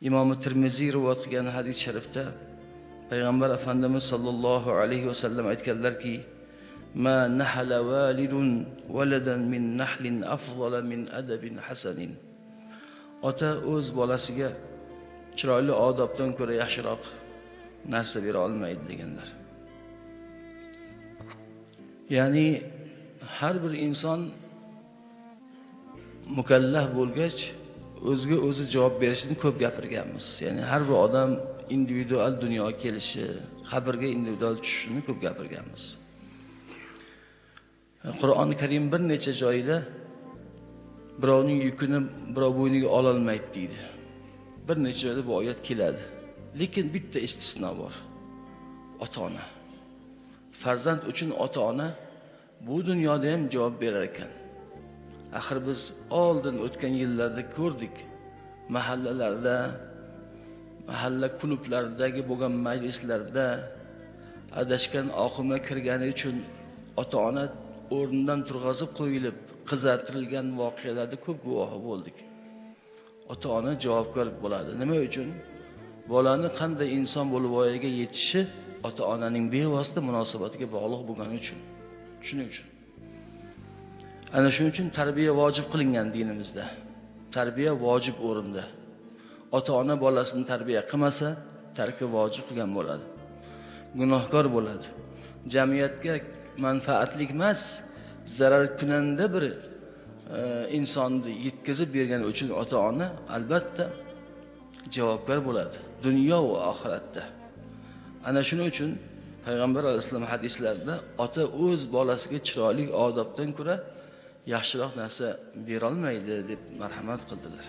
Imom Tirmiziy rivoyat qilgan hadis sharifda Payg'ambar Efendimiz sallallohu alayhi vasallam aytganlarki: "Ma nahala walidun waladan min nahlin afdala min adabin hasanin." Ota o'z bolasiga chiroyli odobdan ko'ra yaxshiroq narsa bera olmaydi deganlar. Ya'ni har bir inson mukallaf bo'lgach o'ziga o'zi javob berishini ko'p gapirganmiz. Ya'ni har bir odam individual dunyoga kelishi, qabrga individual tushishini ko'p gapirganmiz. Qur'oni Karim bir necha joyda birovning yukini birov bo'yniga ola olmaydi deydi. Bir necha joyda bu oyat keladi. Lekin bitta istisno bor. Ota-ona. Farzand uchun ota-ona bu dunyoda ham javob berar ekan. Axir biz oldin o'tgan yillarda ko'rdik. Mahallalarda, mahalla klublaridagi bo'lgan majlislarda adashgan oqima kirgani uchun ota-ona o'rnidan turg'azib qo'yilib, qizartirilgan voqealarda ko'p guvohi bo'ldik. Ota-ona javobgar bo'ladi. Nima uchun? Bolani qanday inson bo'lib voyaga yetishi ota-onaning bevosita munosabatiga bog'liq bo'lgani uchun. Shuning uchun. Ana shuning uchun tarbiya vojib qilingan dinimizda. Tarbiya vojib o'rinda. Ota-ona bolasini tarbiya qilmasa, tarki vojib qilgan bo'ladi. Gunohkor bo'ladi. Jamiyatga manfaatlik emas, zarar kunanda bir insonni yetkazib bergani uchun ota-ona albatta javobgar bo'ladi, dunyo va oxiratda. Ana shuning uchun Payg'ambar alayhisalom hadislarida ota o'z bolasiga chiroyli odobdan ko'ra yaxshiroq narsa bera olmaydi deb marhamat qildilar.